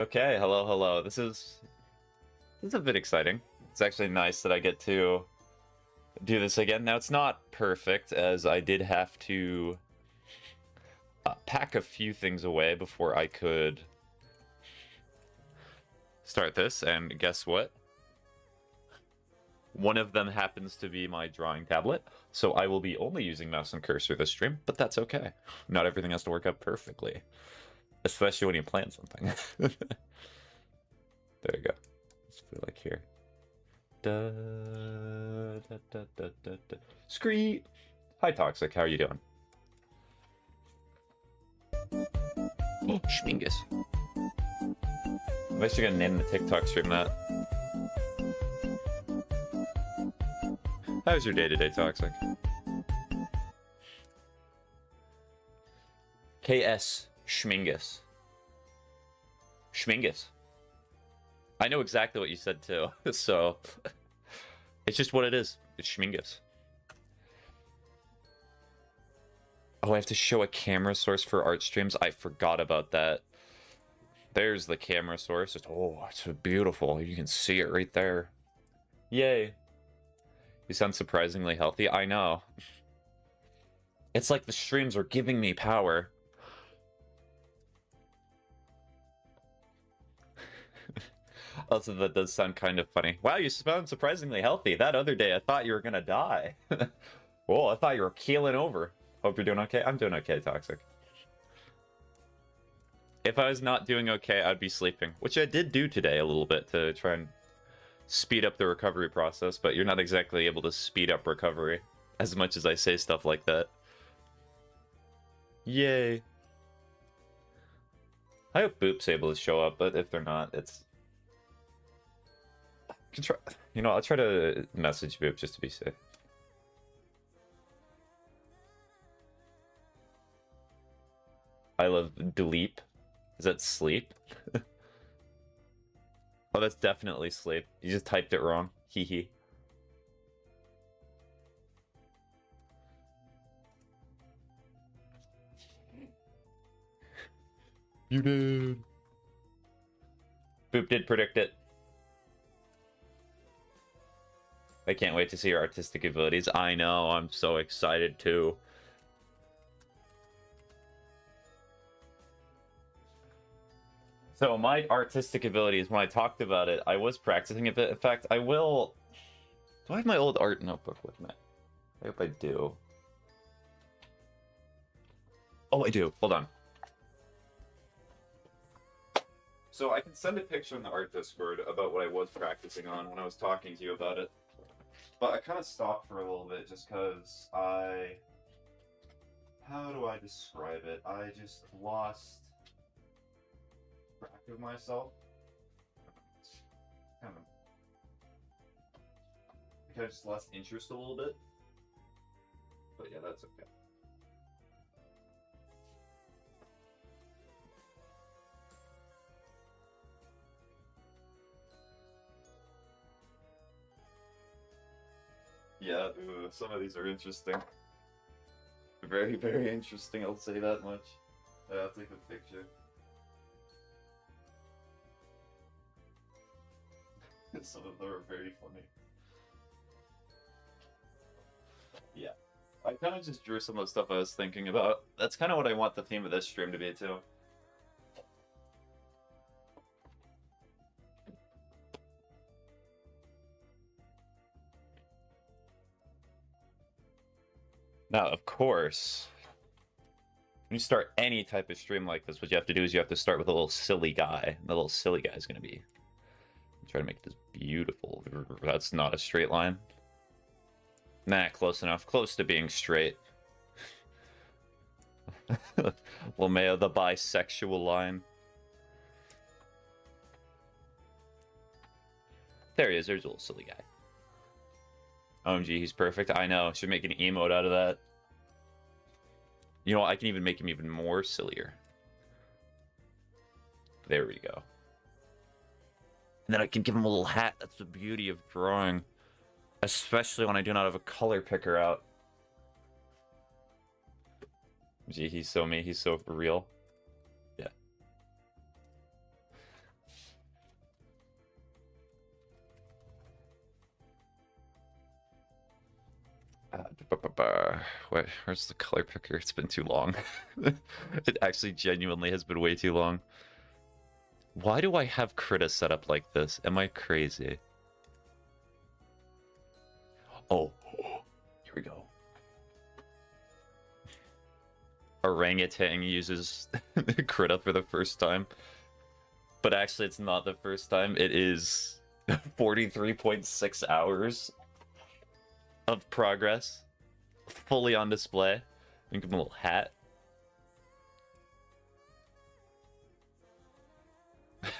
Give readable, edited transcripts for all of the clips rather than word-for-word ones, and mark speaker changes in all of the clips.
Speaker 1: Okay, hello, hello. This is a bit exciting. It's actually nice that I get to do this again. Now, it's not perfect, as I did have to pack a few things away before I could start this, and guess what? One of them happens to be my drawing tablet, so I will be only using mouse and cursor this stream, but that's okay. Not everything has to work out perfectly, especially when you plan something. There you go. Let's put it like here. Da, da, da, da, da, da. Scree! Hi, Toxic. How are you doing? Oh, Schmingus. I'm actually gonna name the TikTok stream that. How's your day today, Toxic? KS Schmingus. Schmingus. I know exactly what you said too, so it's just what it is. It's Schmingus. Oh, I have to show a camera source for art streams. I forgot about that. There's the camera source. It's beautiful. You can see it right there. Yay. You sound surprisingly healthy. I know. It's like the streams are giving me power. Also, that does sound kind of funny. Wow, you sound surprisingly healthy. That other day, I thought you were gonna die. Whoa, I thought you were keeling over. Hope you're doing okay. I'm doing okay, Toxic. If I was not doing okay, I'd be sleeping, which I did do today a little bit to try and speed up the recovery process, but you're not exactly able to speed up recovery as much as I say stuff like that. Yay. I hope Boop's able to show up, but if they're not, it's... I can try... You know, I'll try to message Boop just to be safe. I love Deleep. Is that sleep? Oh, that's definitely sleep. You just typed it wrong. Hee hee. You did. Boop did predict it. I can't wait to see your artistic abilities. I know, I'm so excited too. So my artistic abilities, when I talked about it, I was practicing a bit. In fact, I will... Do I have my old art notebook with me? I hope I do. Oh, I do. Hold on. So I can send a picture in the art Discord about what I was practicing on when I was talking to you about it. But I kind of stopped for a little bit just because I... How do I describe it? I just lost track of myself. I kind of just lost interest a little bit. But yeah, that's okay. Yeah, some of these are interesting. Very, very interesting, I'll say that much. I'll take a picture. Some of them are very funny. Yeah. I kind of just drew some of the stuff I was thinking about. That's kind of what I want the theme of this stream to be, too. Now, of course, when you start any type of stream like this, what you have to do is you have to start with a little silly guy. The little silly guy is going to be... Try to make this beautiful. That's not a straight line. Nah, close enough. Close to being straight. Lameo, the bisexual line. There he is. There's a little silly guy. OMG, he's perfect. I know. Should make an emote out of that. You know what? I can even make him even more sillier. There we go. And then I can give him a little hat. That's the beauty of drawing. Especially when I do not have a color picker out. Gee, he's so me. He's so real. Yeah. Where's the color picker? It's been too long. It actually genuinely has been way too long. Why do I have Krita set up like this? Am I crazy? Oh, here we go. Orangutan uses Krita for the first time. But actually, it's not the first time. It is 43.6 hours of progress. Fully on display. Give him a little hat.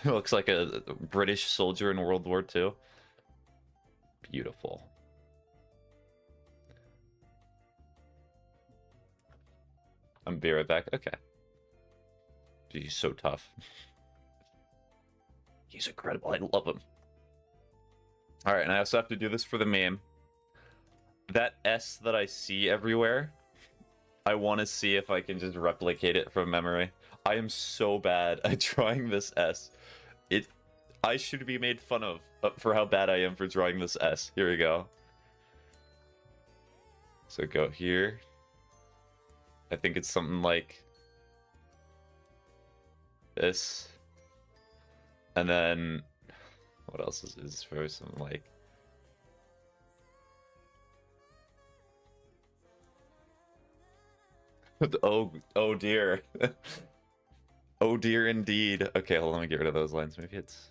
Speaker 1: Looks like a British soldier in World War II. Beautiful. I'm be right back. Okay. He's so tough. He's incredible. I love him. Alright, and I also have to do this for the meme. That S that I see everywhere, I want to see if I can just replicate it from memory. I am so bad at drawing this S. I should be made fun of for how bad I am for drawing this S. Here we go. So go here. I think it's something like this. And then what else is this for? Something like oh dear. Oh dear indeed. Okay, hold on, let me get rid of those lines. Maybe it's...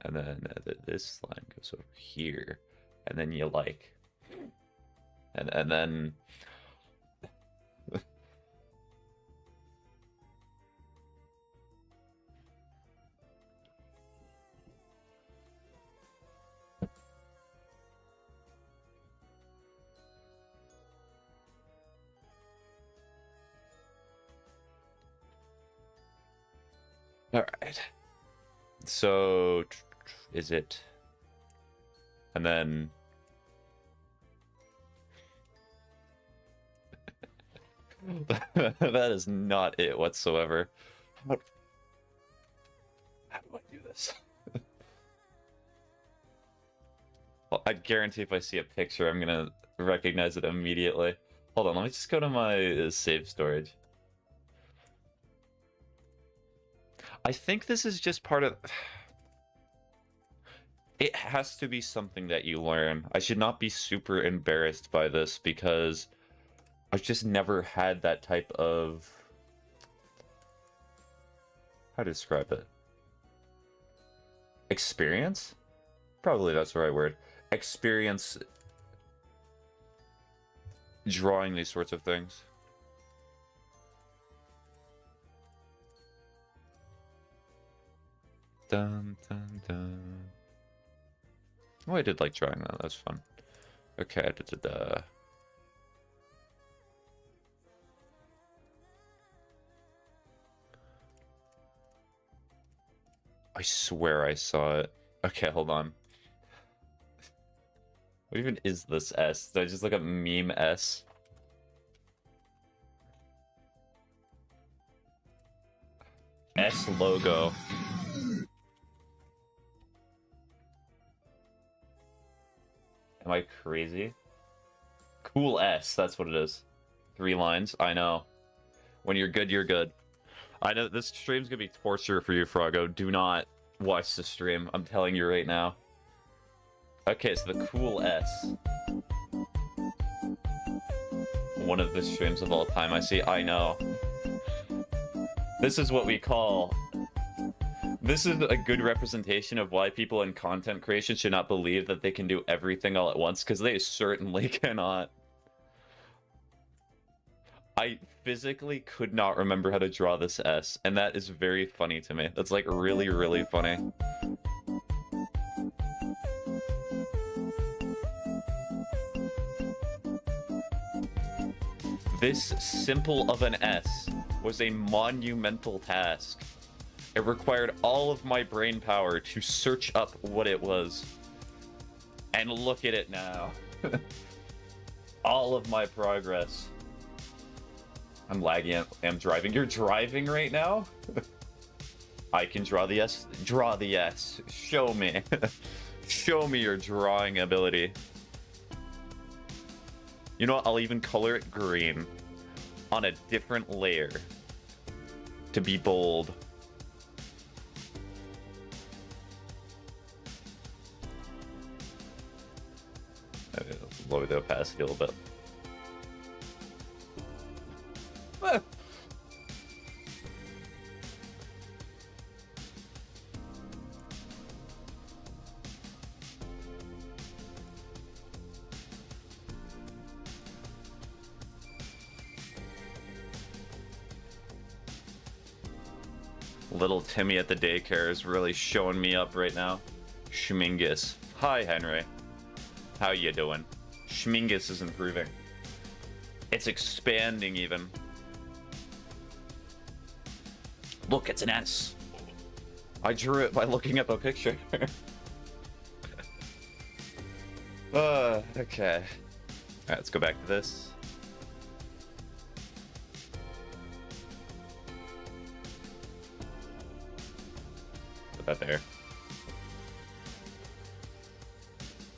Speaker 1: And then this line goes over here. And then you like... And then... Alright. So, is it... And then... That is not it whatsoever. How do I do this? Well, I guarantee if I see a picture, I'm gonna recognize it immediately. Hold on, let me just go to my save storage. I think this is just part of... It has to be something that you learn. I should not be super embarrassed by this because I've just never had that type of... How to describe it? Experience? Probably that's the right word. Experience drawing these sorts of things. Dun, dun, dun. Oh, I did like drawing that. That's fun. Okay, da-da-da. I swear I saw it. Okay, hold on. What even is this S? Did I just look up meme S? S logo. Am I crazy? Cool S, that's what it is. 3 lines, I know. When you're good, you're good. I know this stream's gonna be torture for you, Froggo. Do not watch the stream. I'm telling you right now. Okay, so the cool S. One of the streams of all time. I see. I know. This is what we call... This is a good representation of why people in content creation should not believe that they can do everything all at once, because they certainly cannot. I physically could not remember how to draw this S, and that is very funny to me. That's like really, really funny. This simple of an S was a monumental task. It required all of my brain power to search up what it was. And look at it now. All of my progress. I'm lagging. I'm driving. You're driving right now? I can draw the S. Draw the S. Show me. Show me your drawing ability. You know what? I'll even color it green on a different layer to be bold. Lower the opacity a little bit. Ah. Little Timmy at the daycare is really showing me up right now. Schmingus. Hi, Henry. How you doing? Schmingus is improving. It's expanding even. Look, it's an S. I drew it by looking at the picture. Okay. Alright, let's go back to this. Put that there.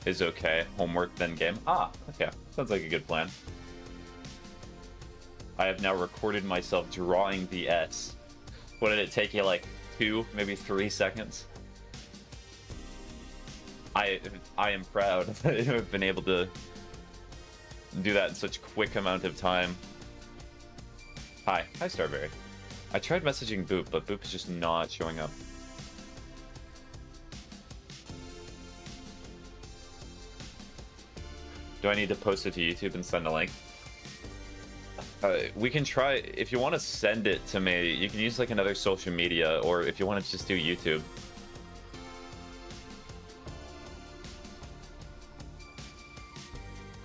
Speaker 1: Is okay. Homework, then game. Ah, okay. Sounds like a good plan. I have now recorded myself drawing the S. What did it take you, like 2, maybe 3 seconds? I am proud that I have been able to do that in such quick amount of time. Hi. Hi, Starberry. I tried messaging Boop, but Boop is just not showing up. Do I need to post it to YouTube and send a link? We can try, if you want to send it to me, you can use like another social media, or if you want to just do YouTube.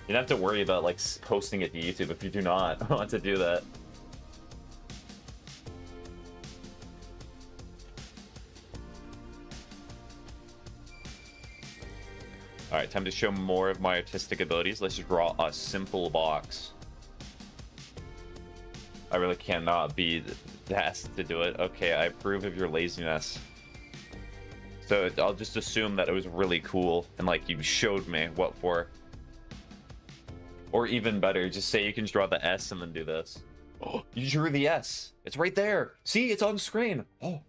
Speaker 1: You don't have to worry about like posting it to YouTube if you do not want to do that. Alright, time to show more of my artistic abilities. Let's just draw a simple box. I really cannot be asked to do it. Okay, I approve of your laziness. So I'll just assume that it was really cool and like you showed me what for. Or even better, just say you can draw the S and then do this. Oh, you drew the S. It's right there. See, it's on screen. Oh.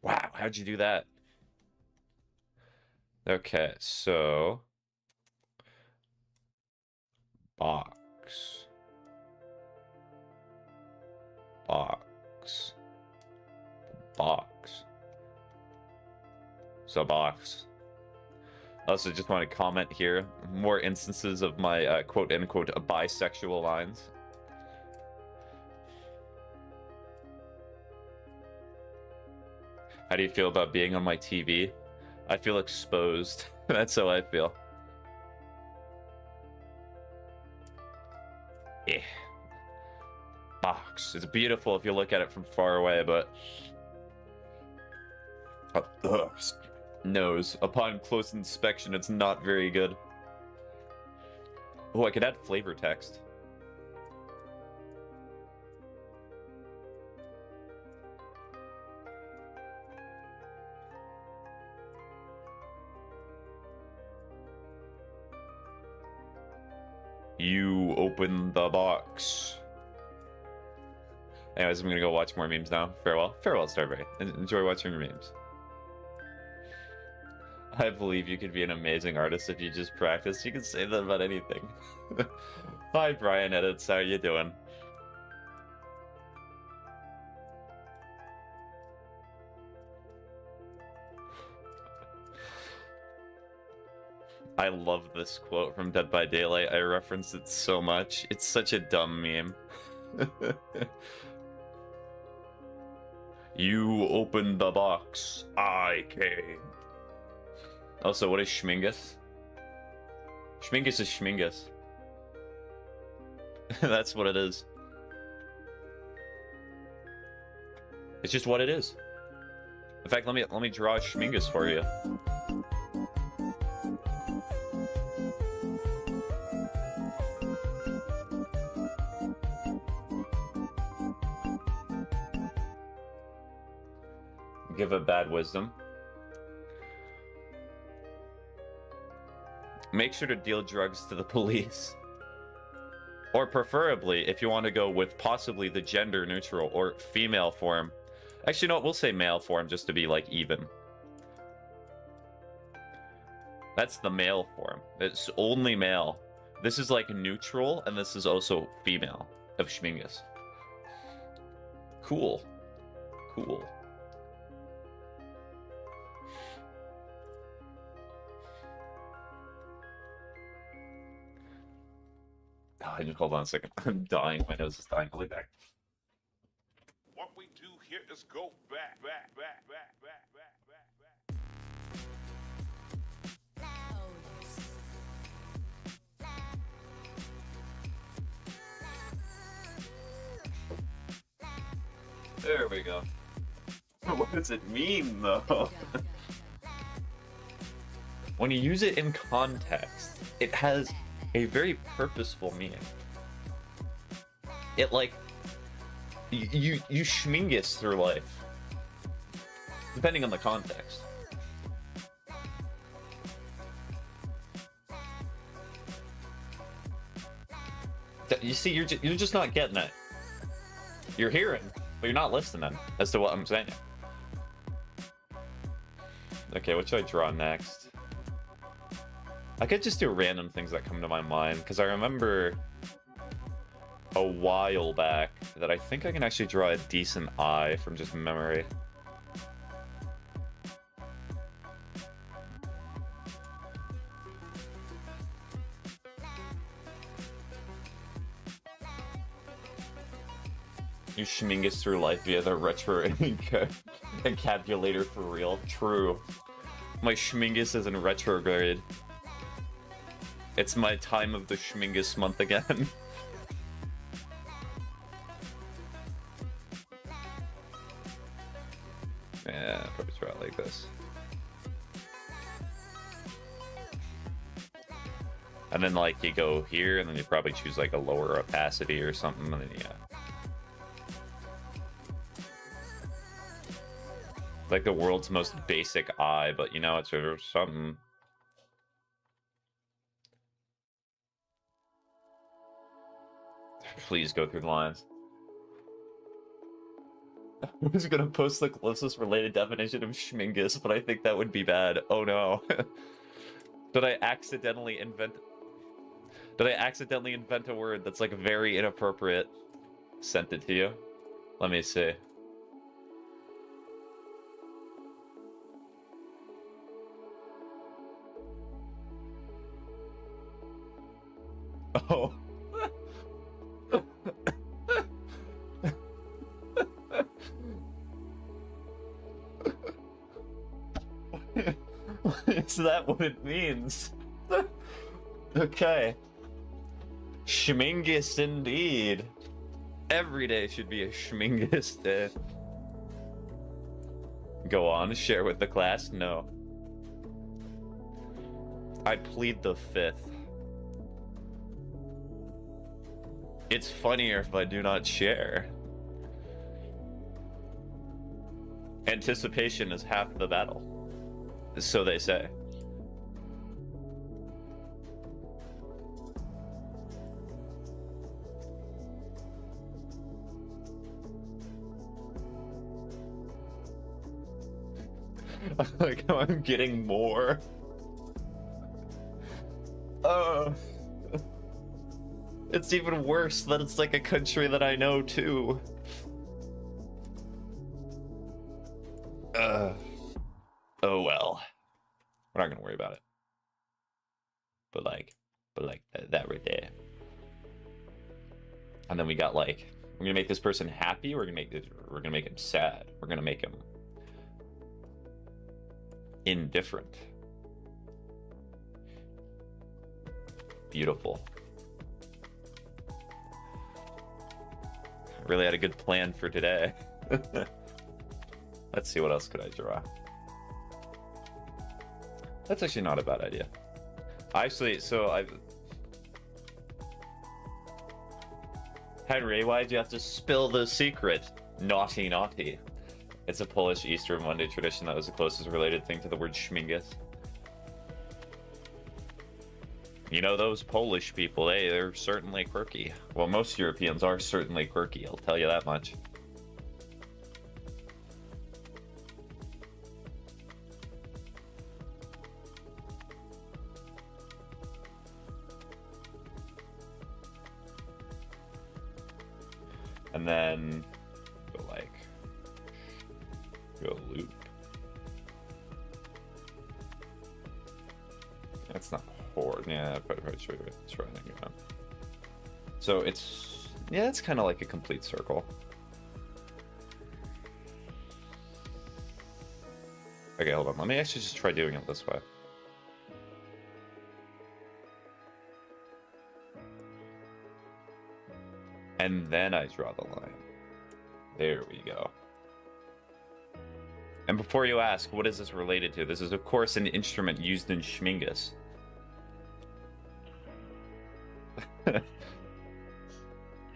Speaker 1: Wow, how'd you do that? Okay, so box. So box. I also just want to comment here, more instances of my quote-unquote bisexual lines. How do you feel about being on my TV? I feel exposed. That's how I feel. Yeah. Box. It's beautiful if you look at it from far away, but nose. Upon close inspection, it's not very good. Oh, I could add flavor text. You open the box. Anyways, I'm gonna go watch more memes now. Farewell. Farewell, Starberry. Enjoy watching your memes. I believe you could be an amazing artist if you just practice. You can say that about anything. Hi, Brian Edits. How are you doing? I love this quote from Dead by Daylight. I reference it so much. It's such a dumb meme. You opened the box. I came. Also, what is Schmingus? Schmingus is Schmingus. That's what it is. It's just what it is. In fact, let me draw a Schmingus for you. Give a bad wisdom. Make sure to deal drugs to the police. Or preferably, if you want to go with possibly the gender neutral or female form. Actually, no, we'll say male form just to be like even. That's the male form. It's only male. This is like neutral, and this is also female of Schmingus. Cool. Cool. Oh, hold on a second. I'm dying. My nose is dying. I'll be back.
Speaker 2: What we do here is go back.
Speaker 1: There we go. What does it mean, though? When you use it in context, it has a very purposeful meaning. It, like, you schmingus through life, depending on the context. You see, you're just not getting it. You're hearing, but you're not listening as to what I'm saying. Okay, what should I draw next? I could just do random things that come to my mind, because I remember a while back that I think I can actually draw a decent eye from just memory. You schmingus through life via the retro encapulator for real. True. My schmingus is in retrograde. It's my time of the schmingus month again. Yeah, probably draw it like this. And then, like, you go here, and then you probably choose, like, a lower opacity or something, and then, yeah. Like the world's most basic eye, but, you know, it's sort of something. Please go through the lines. I was gonna post the closest related definition of schmingus, but I think that would be bad. Oh no. Did I accidentally invent a word that's like very inappropriate? Sent it to you. Let me see. Oh. Is that what it means? Okay. Schmingus indeed. Every day should be a schmingus day. Go on, share with the class? No. I plead the fifth. It's funnier if I do not share. Anticipation is half the battle. So they say. Like how I'm getting more. It's even worse that it's like a country that I know too. Oh well. We're not gonna worry about it. But like that right there. And then we got like, we're gonna make this person happy. We're gonna make him sad. We're gonna make him indifferent. Beautiful. Really had a good plan for today. Let's see, what else could I draw? That's actually not a bad idea. Actually, so Henry, why'd you have to spill the secret? Naughty, naughty. It's a Polish Easter Monday tradition that was the closest related thing to the word schmingus. You know, those Polish people, they're certainly quirky. Well, most Europeans are certainly quirky, I'll tell you that much. And then go like, go loop. That's not hard. Yeah, probably should try it again. So it's, yeah, it's kind of like a complete circle. Okay, hold on. Let me actually just try doing it this way. And then I draw the line. There we go. And before you ask, what is this related to? This is, of course, an instrument used in Schmingus.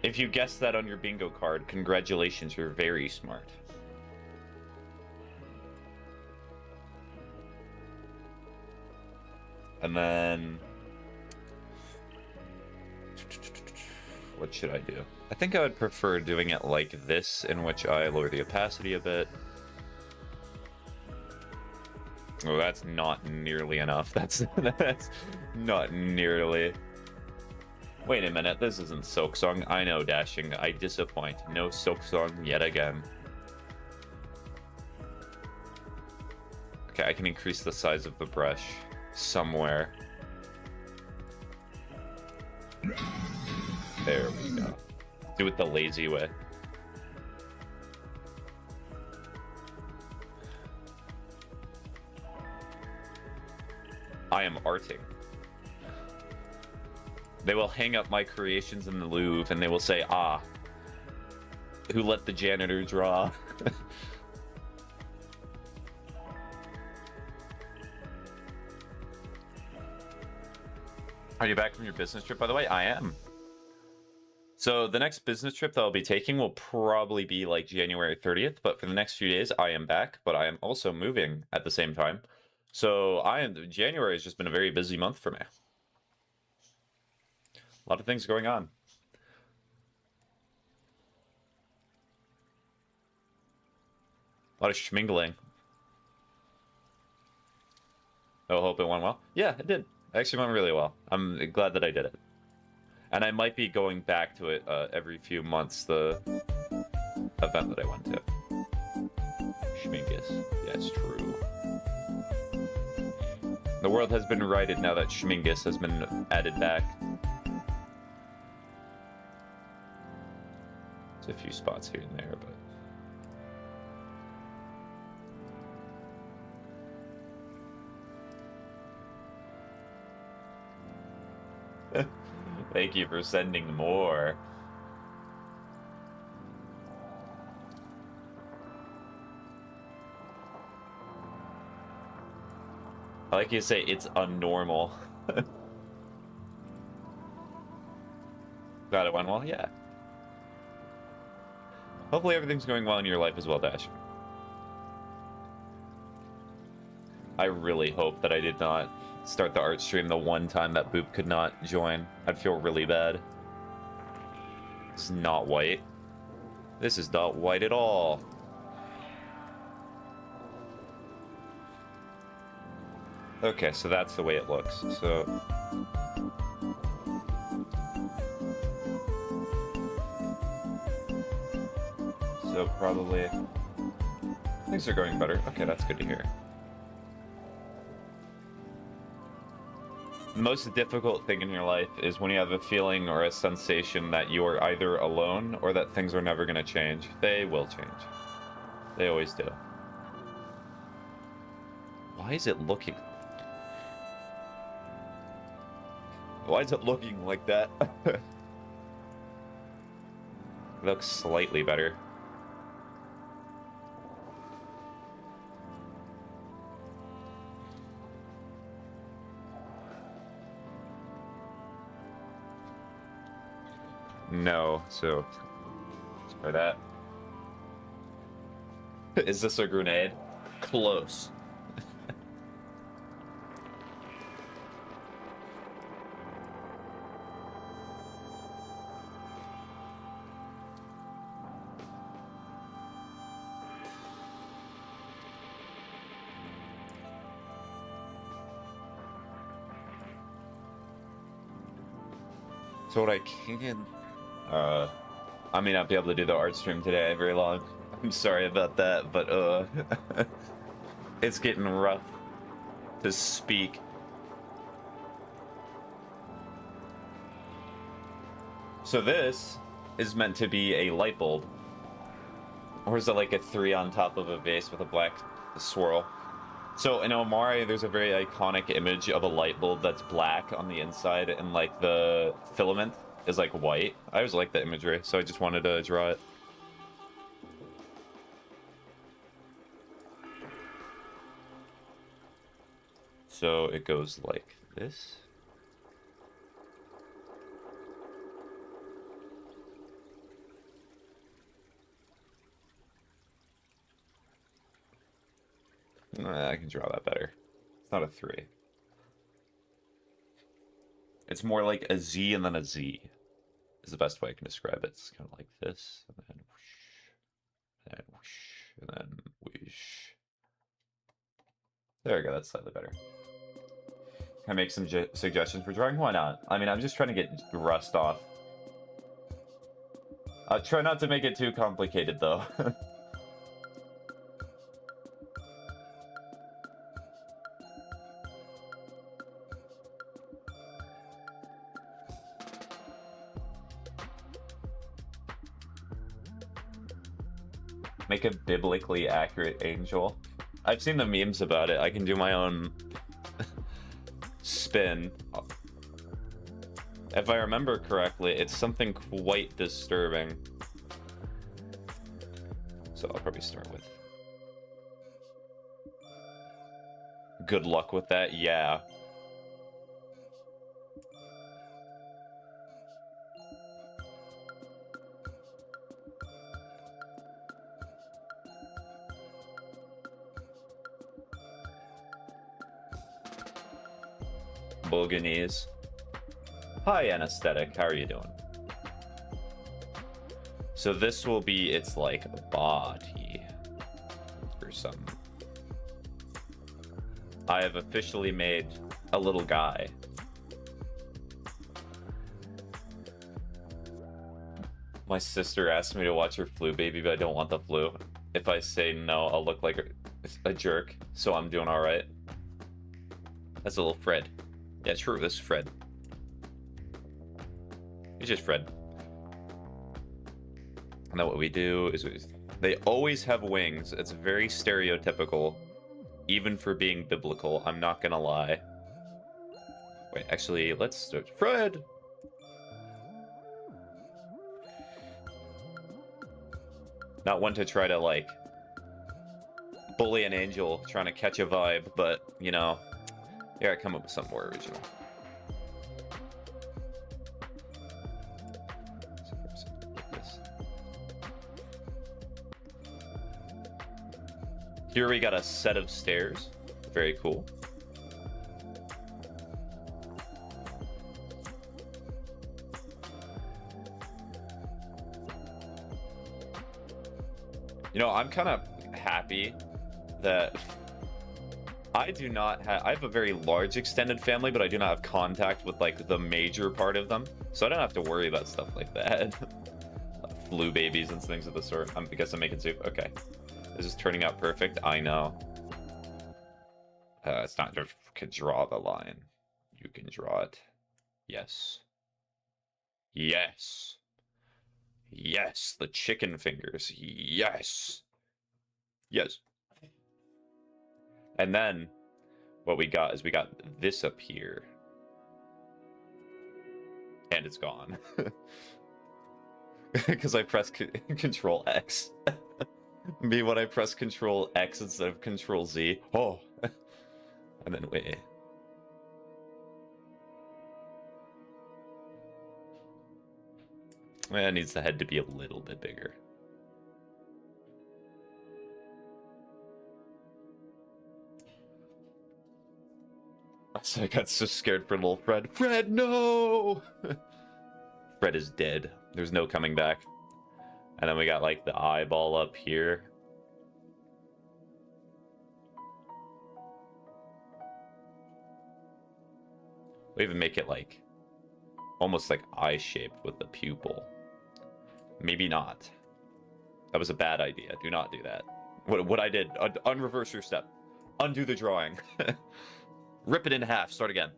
Speaker 1: If you guessed that on your bingo card, congratulations, you're very smart. And then... what should I do? I think I would prefer doing it like this, in which I lower the opacity a bit. Oh, that's not nearly enough. That's not nearly. Wait a minute, this isn't Silk Song. I know, Dashing. I disappoint. No Silk Song yet again. Okay, I can increase the size of the brush somewhere. There we go. Do it the lazy way. I am arting. They will hang up my creations in the Louvre and they will say, ah, who let the janitor draw? Are you back from your business trip, by the way? I am. So the next business trip that I'll be taking will probably be like January 30th, but for the next few days, I am back, but I am also moving at the same time. So January has just been a very busy month for me. A lot of things going on. A lot of schmingling. Oh, hope it went well. Yeah, it did. It actually went really well. I'm glad that I did it. And I might be going back to it every few months, the event that I went to. Schmingus. Yeah, it's true. The world has been righted now that Schmingus has been added back. There's a few spots here and there, but... Thank you for sending more. I like you to say it's unnormal. Glad it went well? Yeah. Hopefully everything's going well in your life as well, Dash. I really hope that I did not start the art stream the one time that Boop could not join. I'd feel really bad. It's not white. This is not white at all. Okay, so that's the way it looks. So probably things are going better. Okay, that's good to hear. The most difficult thing in your life is when you have a feeling or a sensation that you are either alone or that things are never going to change. They will change. They always do. Why is it looking... Why is it looking like that? It looks slightly better. No, so let's try that. Is this a grenade? Close. So what I can, I may not be able to do the art stream today very long. I'm sorry about that, but it's getting rough to speak. So this is meant to be a light bulb. Or is it like a 3 on top of a vase with a black swirl? So in Omari, there's a very iconic image of a light bulb that's black on the inside and like the filament is like white. I always like the imagery, so I just wanted to draw it. So it goes like this. I can draw that better. It's not a 3. It's more like a Z and then a Z is the best way I can describe it. It's kind of like this, and then whoosh, and then whoosh, and then whoosh. There we go, that's slightly better. Can I make some suggestions for drawing? Why not? I mean, I'm just trying to get rust off. Try not to make it too complicated, though. Make a biblically accurate angel. I've seen the memes about it. I can do my own spin. If I remember correctly, it's something quite disturbing. So I'll probably start with... Good luck with that, yeah. Boganese. Hi, Anesthetic. How are you doing? So this will be its like body or some. I have officially made a little guy. My sister asked me to watch her flu baby, but I don't want the flu. If I say no, I'll look like a jerk. So I'm doing all right. That's a little Fred. Yeah, true. This is Fred. He's just Fred. And then what we do is they always have wings. It's very stereotypical, even for being biblical. I'm not gonna lie. Wait, actually, let's start. Fred! Not one to try to, like, bully an angel trying to catch a vibe, but, you know, yeah, I come up with something more original. Here we got a set of stairs. Very cool. You know, I'm kind of happy that I do not have... I have a very large extended family, but I do not have contact with, like, the major part of them. So I don't have to worry about stuff like that. Flu babies and things of the sort. I guess I'm making soup. Okay. This is turning out perfect. I know. It's not just can draw the line. You can draw it. Yes. Yes. Yes. The chicken fingers. Yes. Yes. And then what we got is we got this up here. And it's gone. Because I pressed Control X. Me when I press Control X instead of Control Z. Oh. And then wait. Well, it needs the head to be a little bit bigger. So I got so scared for little Fred. Fred, no! Fred is dead. There's no coming back. And then we got like the eyeball up here. We even make it like almost like eye-shaped with the pupil. Maybe not. That was a bad idea. Do not do that. What I did, unreverse your step. Undo the drawing. Rip it in half, start again.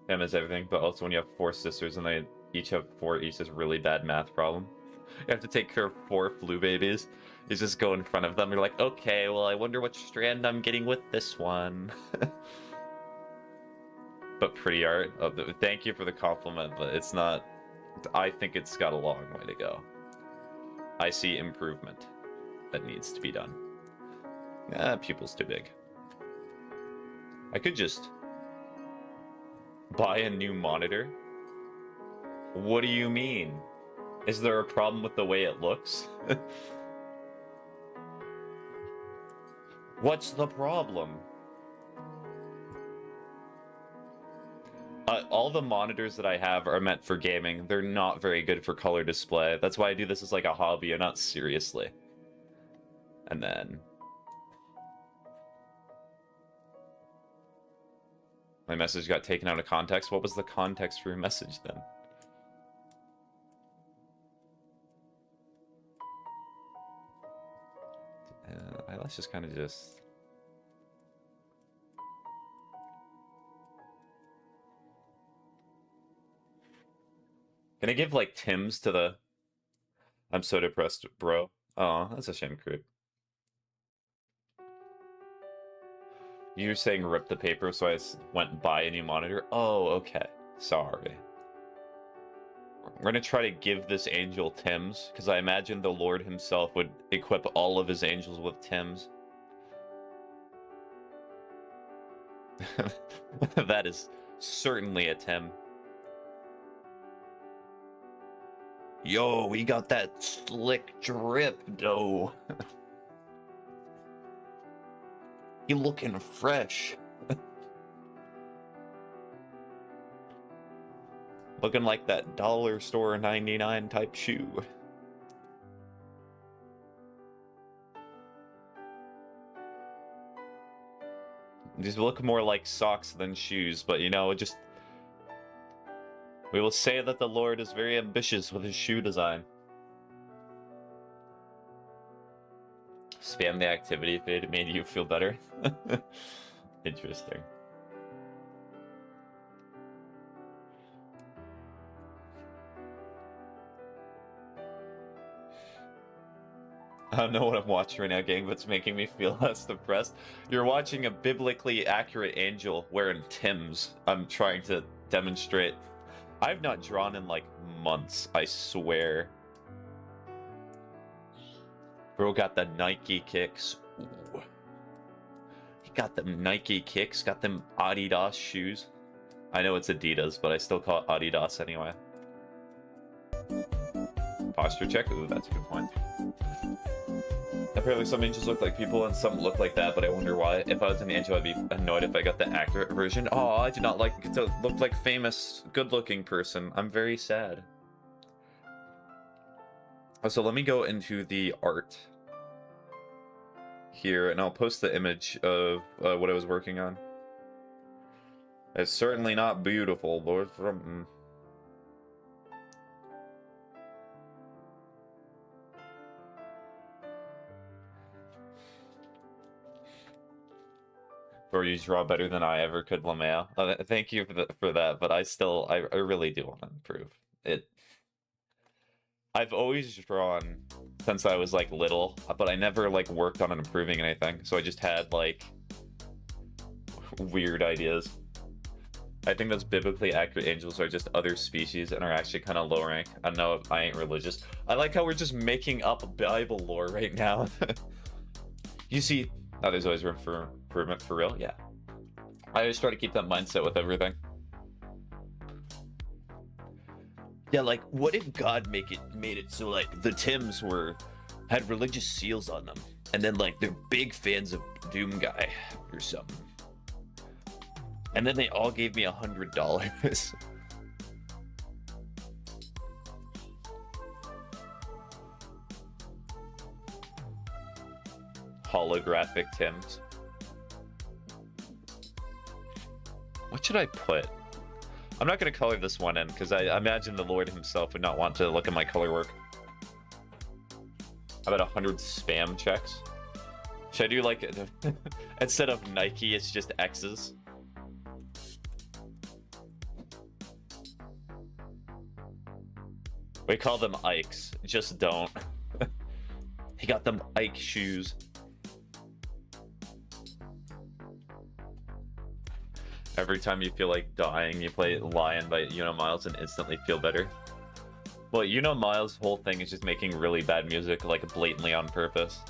Speaker 1: Him is everything, but also when you have 4 sisters and they each have 4 each is a really bad math problem. You have to take care of 4 flu babies. You just go in front of them, you're like, okay, well I wonder which strand I'm getting with this one. But pretty art. Oh, thank you for the compliment, but it's not... I think it's got a long way to go. I see improvement that needs to be done. Pupil's too big. I could just buy a new monitor. What do you mean? Is there a problem with the way it looks? What's the problem? All the monitors that I have are meant for gaming. They're not very good for color display. That's why I do this as like a hobby and not seriously. And then... my message got taken out of context. What was the context for your message then? Let's just kind of just... Can I give, like, Tim's to the... I'm so depressed, bro. Oh, that's a shame, creep. You're saying rip the paper, so I went and buy a new monitor? Oh, okay. Sorry. We're gonna try to give this angel Tim's, because I imagine the Lord himself would equip all of his angels with Tim's. That is certainly a Tim. Yo, we got that slick drip, though. You looking fresh. Looking like that dollar store 99 type shoe. These look more like socks than shoes, but you know, just... we will say that the Lord is very ambitious with his shoe design. Spam the activity feed made you feel better. Interesting. I don't know what I'm watching right now, gang, but it's making me feel less depressed. You're watching a biblically accurate angel wearing Tim's. I'm trying to demonstrate. I've not drawn in like months, I swear. Bro got the Nike kicks. Ooh. He got them Nike kicks, got them Adidas shoes. I know it's Adidas, but I still call it Adidas anyway. Posture check? Ooh, that's a good point. Apparently some angels look like people and some look like that, but I wonder why. If I was an angel, I'd be annoyed if I got the accurate version. Oh, I do not like it to look like famous, good-looking person. I'm very sad. So let me go into the art here, and I'll post the image of what I was working on. It's certainly not beautiful, Lord. Or you draw better than I ever could, Lameo. Thank you for that, but I really do want to improve it. I've always drawn since I was like little, but I never like worked on improving anything. So I just had like weird ideas. I think that's biblically accurate. Angels are just other species and are actually kind of low rank. I know I ain't religious. I like how we're just making up Bible lore right now. You see, oh, there's always room for improvement for real. Yeah, I always try to keep that mindset with everything. Yeah, like, what if God made it so, like, the Tims had religious seals on them, and then, like, they're big fans of Doom Guy or something, and then they all gave me $100. Holographic Tims. What should I put? I'm not gonna color this one in because I imagine the Lord himself would not want to look at my color work. How about 100 spam checks? Should I do like instead of Nike, it's just X's? We call them Ikes. Just don't. He got them Ike shoes. Every time you feel like dying, you play Lion by Miles and instantly feel better. Well, Miles' whole thing is just making really bad music, like blatantly on purpose.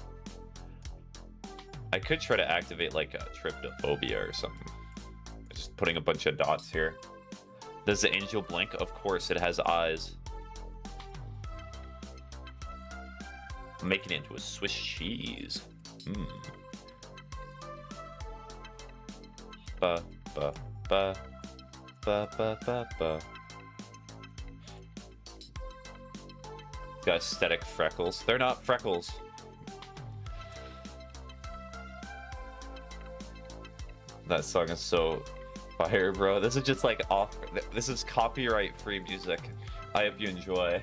Speaker 1: I could try to activate like a tryptophobia or something. Just putting a bunch of dots here. Does the angel blink? Of course, it has eyes. I'm making it into a Swiss cheese. Ba ba ba ba ba ba ba. Got aesthetic freckles. They're not freckles. That song is so fire, bro. This is just like off. This is copyright-free music. I hope you enjoy.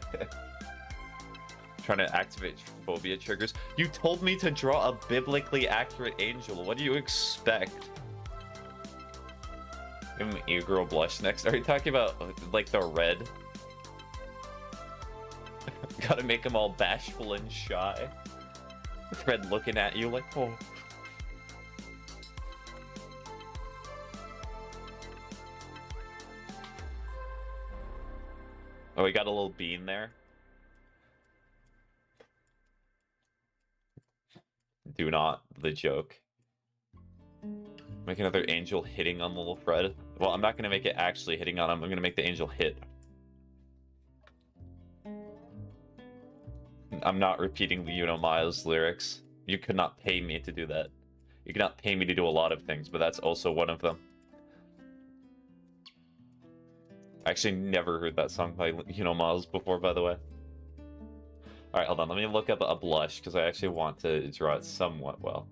Speaker 1: Trying to activate phobia triggers. You told me to draw a biblically accurate angel. What do you expect? Give him e-girl blush next. Are you talking about like the red? Gotta make him all bashful and shy. Fred looking at you like, oh. Oh, we got a little bean there. Do not the joke. Make another angel hitting on little Fred. Well, I'm not gonna make it actually hitting on him. I'm gonna make the angel hit. I'm not repeating the Miles lyrics. You could not pay me to do that. You could not pay me to do a lot of things, but that's also one of them. I actually never heard that song by Miles before, by the way. Alright, hold on. Let me look up a blush, because I actually want to draw it somewhat well.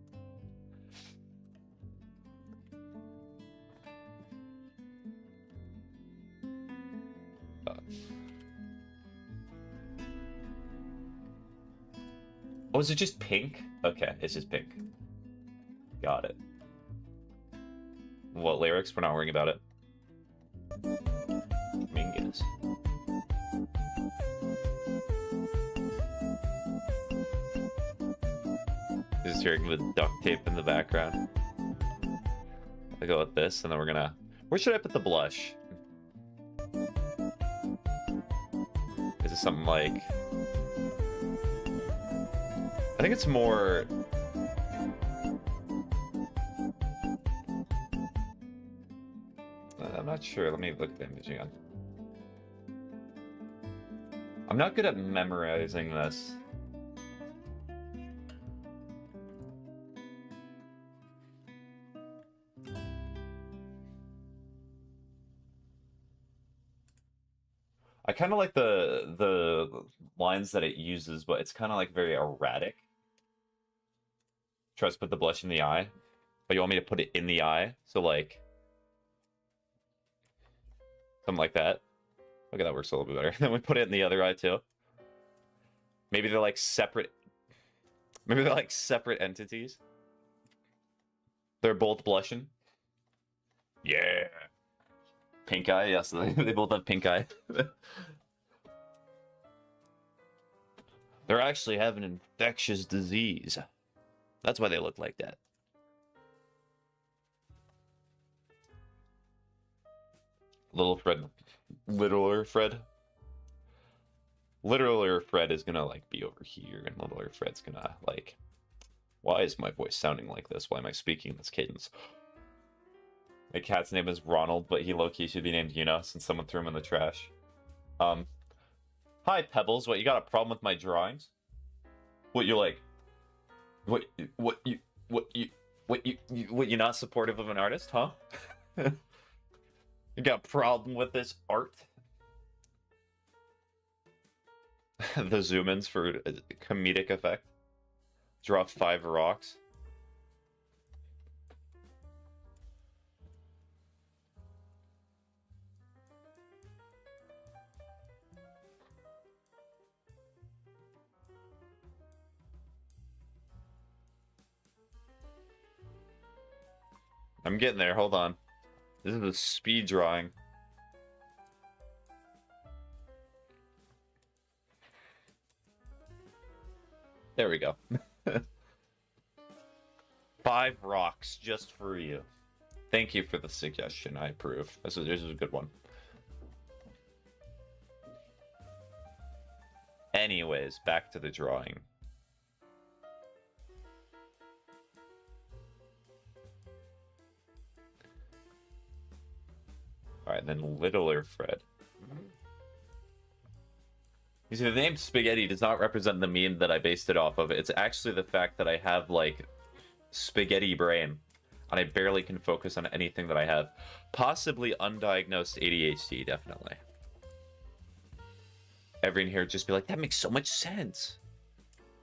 Speaker 1: Oh, is it just pink? Okay, it's just pink. Got it. What lyrics? We're not worrying about it. Mingus. Just hearing the duct tape in the background. I go with this, and then we're gonna... Where should I put the blush? Is it something like... I think it's more... I'm not sure. Let me look at the image again. I'm not good at memorizing this. I kind of like the lines that it uses, but it's kind of like very erratic. Tries to put the blush in the eye, but you want me to put it in the eye, so like something like that. Okay, that works a little bit better. Then we put it in the other eye too. Maybe they're like separate. Maybe they're like separate entities. They're both blushing. Yeah. Pink eye, yes, they both have pink eye. They're actually having an infectious disease. That's why they look like that. Little Fred. Littler Fred. Littler Fred is gonna like be over here, and littler Fred's gonna like... Why is my voice sounding like this? Why am I speaking this cadence? My cat's name is Ronald, but he low-key should be named Yuna since someone threw him in the trash. Hi Pebbles, what, you got a problem with my drawings? What, you like... What you not supportive of an artist, huh? You got a problem with this art? The zoom-ins for comedic effect. Draw 5 rocks. I'm getting there. Hold on. This is a speed drawing. There we go. 5 rocks just for you. Thank you for the suggestion. I approve. This is a good one. Anyways, back to the drawing. Alright, then littler Fred. You see, the name Spaghetti does not represent the meme that I based it off of. It's actually the fact that I have, like, spaghetti brain. And I barely can focus on anything that I have. Possibly undiagnosed ADHD, definitely. Everyone here just be like, that makes so much sense.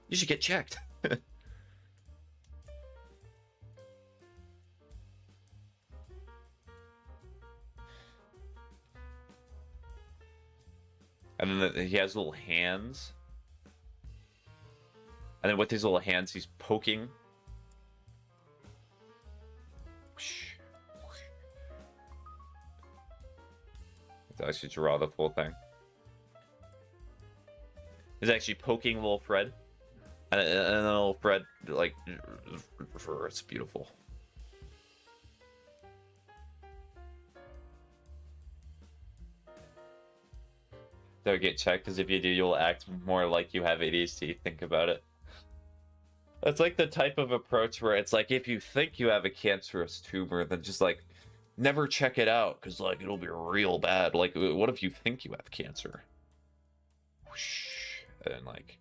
Speaker 1: You should get checked. And then he has little hands. And then with his little hands, he's poking. I should draw the full thing. He's actually poking little Fred. And then little Fred, like, it's beautiful. Don't get checked, because if you do, you'll act more like you have ADHD. Think about it. That's like the type of approach where it's like, if you think you have a cancerous tumor, then just like, never check it out, because like, it'll be real bad. Like, what if you think you have cancer? Whoosh, and then like,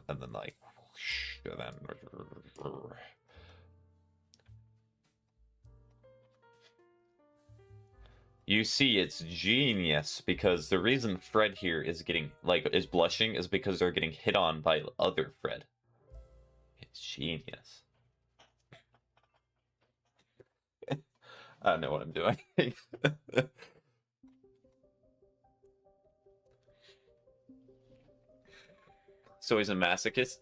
Speaker 1: and then like, whoosh, and then... You see, it's genius, because the reason Fred here is getting, like, is blushing is because they're getting hit on by other Fred. It's genius. I don't know what I'm doing. So he's a masochist?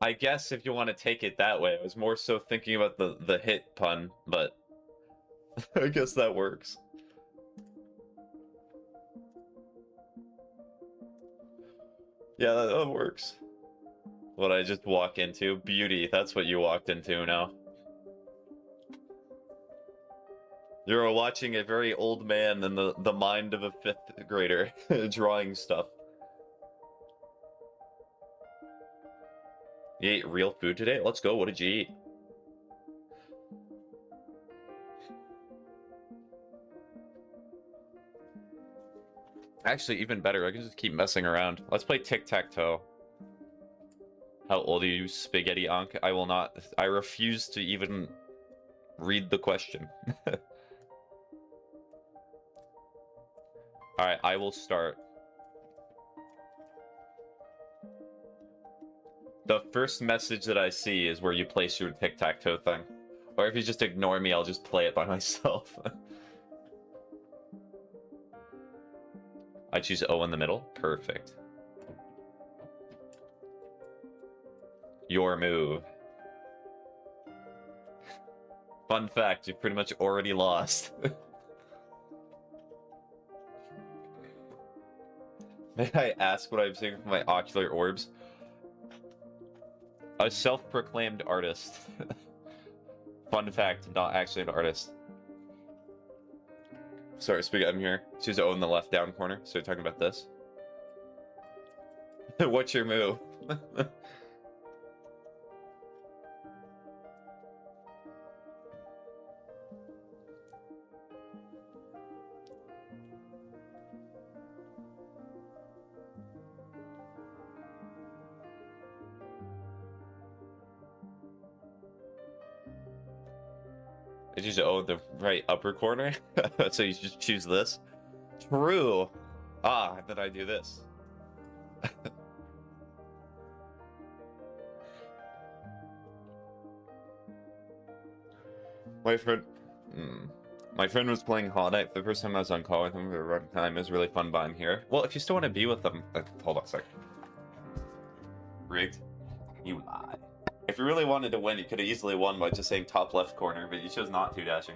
Speaker 1: I guess if you want to take it that way. I was more so thinking about the hit pun, but I guess that works. Yeah, that works. What I just walk into? Beauty, that's what you walked into now. You're watching a very old man in the mind of a 5th grader drawing stuff. You ate real food today? Let's go, what did you eat? Actually, even better, I can just keep messing around. Let's play tic-tac-toe. How old are you, Spaghetti Ankh? I will not... I refuse to even read the question. Alright, I will start. The first message that I see is where you place your tic-tac-toe thing. Or if you just ignore me, I'll just play it by myself. I choose O in the middle. Perfect. Your move. Fun fact, you've pretty much already lost. May I ask what I'm seeing from my ocular orbs? A self-proclaimed artist. Fun fact, not actually an artist. Sorry, Spaghetti, I'm here. Choose O in the left down corner. So you're talking about this? What's your move? I choose O in the right upper corner. So you just choose this. True. Ah, then I do this. My friend was playing Holiday the first time I was on call with him for a run time. It was really fun buying here. Well, if you still want to be with them, hold on a second. Rigged. You lie. If you really wanted to win, you could have easily won by just saying top left corner, but you chose not to, Dashing.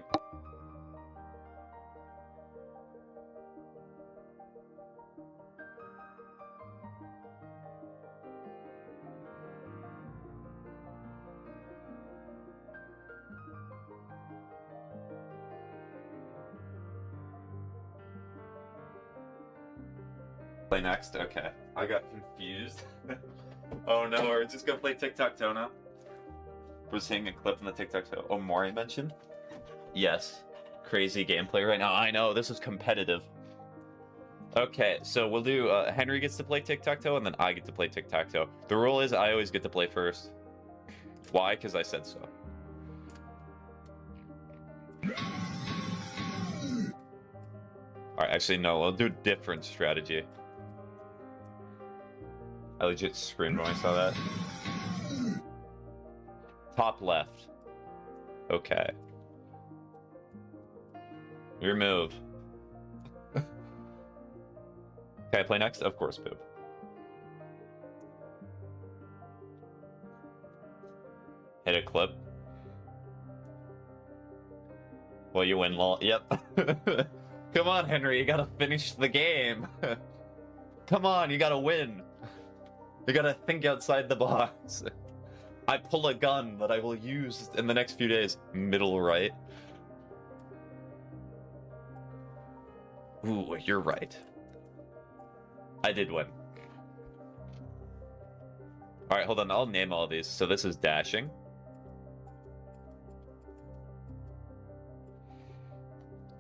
Speaker 1: Play next? Okay. I got confused. Oh no, we're just gonna play tic-tac-toe now? We're seeing a clip in the tic-tac-toe. Oh, Maury mentioned? Yes. Crazy gameplay right now. I know, this is competitive. Okay, so we'll do, Henry gets to play tic-tac-toe, and then I get to play tic-tac-toe. The rule is I always get to play first. Why? Because I said so. Alright, actually, no, we'll do a different strategy. I legit screamed when I saw that. Top left. Okay. Your move. Can I play next? Of course, Poop. Hit a clip. Well, you win, lol. Yep. Come on, Henry, you gotta finish the game. Come on, you gotta win. You gotta think outside the box. I pull a gun that I will use in the next few days. Middle right. Ooh, you're right. I did win. Alright, hold on, I'll name all these. So this is dashing.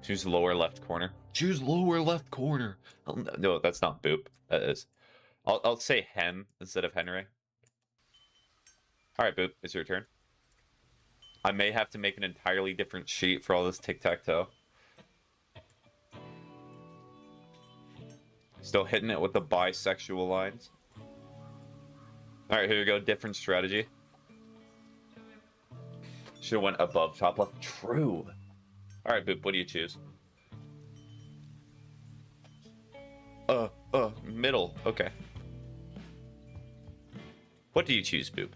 Speaker 1: Choose lower left corner. Choose lower left corner. Oh, no, that's not Boop. That is. I'll say Hen instead of Henry. Alright, Boop, it's your turn. I may have to make an entirely different sheet for all this tic-tac-toe. Still hitting it with the bisexual lines. Alright, here we go. Different strategy. Should've went above top left. True. Alright, Boop, what do you choose? Middle. Okay. What do you choose, Boop?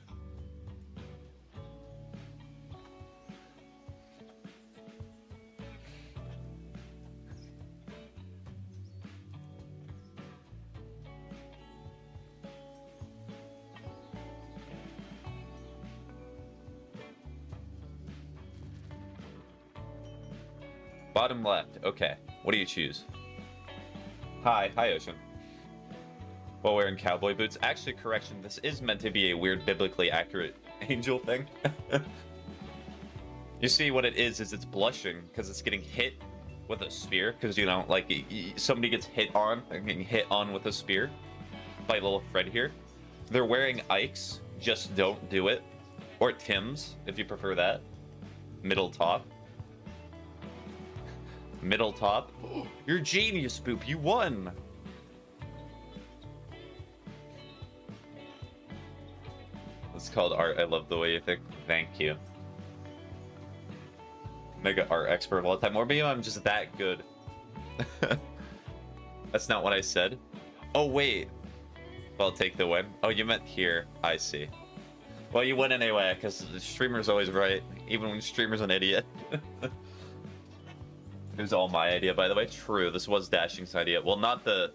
Speaker 1: Bottom left. Okay. What do you choose? Hi, Ocean. While wearing cowboy boots. Actually, correction, this is meant to be a weird, biblically accurate angel thing. You see, what it is it's blushing because it's getting hit with a spear. Because, you know, like, somebody gets hit on, they're getting hit on with a spear by little Fred here. They're wearing Ikes, just don't do it. Or Tim's, if you prefer that. Middle top. Middle top. You're genius, Boop. You won. It's called art. I love the way you think. Thank you. Mega art expert of all time. Or maybe I'm just that good. That's not what I said. Oh, wait. I'll take the win. Oh, you meant here. I see. Well, you win anyway, because the streamer's always right. Even when the streamer's an idiot. It was all my idea, by the way. True, this was Dashing's idea. Well, not the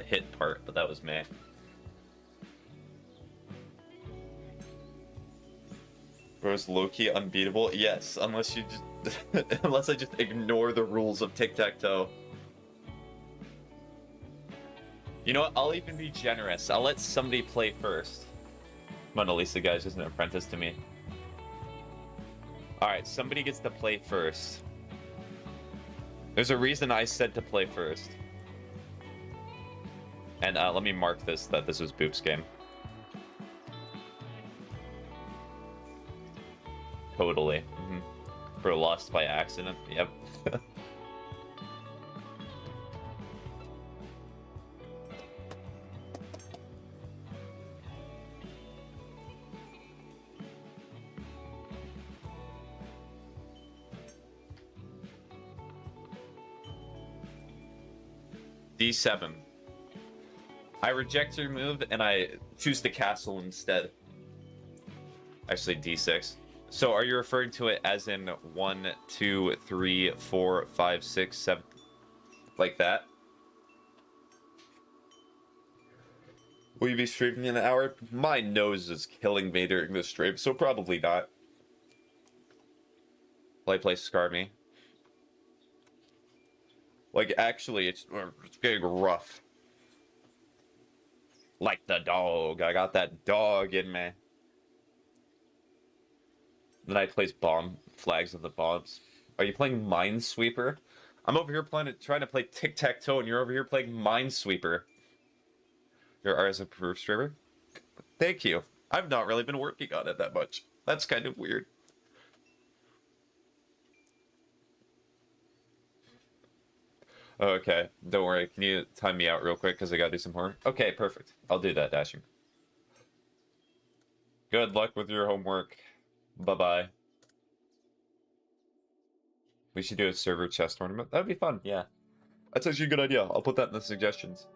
Speaker 1: hit part, but that was me. Bro's low-key unbeatable? Yes, unless you just unless I just ignore the rules of tic-tac-toe. You know what? I'll even be generous. I'll let somebody play first. Mona Lisa, guys, is an apprentice to me. Alright, somebody gets to play first. There's a reason I said to play first. And let me mark this, that this was Boop's game. Totally. Bro lost by accident. Yep. D7. I reject your move and I choose the castle instead. Actually, D6. So are you referring to it as in 1, 2, 3, 4, 5, 6, 7, like that? Will you be streaming in an hour? My nose is killing me during this stream, so probably not. Play Scar Me. Like, actually, it's getting rough. Like the dog. I got that dog in me. The night plays bomb. Flags of the bombs. Are you playing Minesweeper? I'm over here trying to play tic-tac-toe, and you're over here playing Minesweeper. You're RS approved streamer? Thank you. I've not really been working on it that much. That's kind of weird. Okay, don't worry. Can you time me out real quick because I gotta do some homework? Okay, perfect. I'll do that, Dashing. Good luck with your homework. Bye-bye. We should do a server chess tournament. That'd be fun, yeah. That's actually a good idea. I'll put that in the suggestions.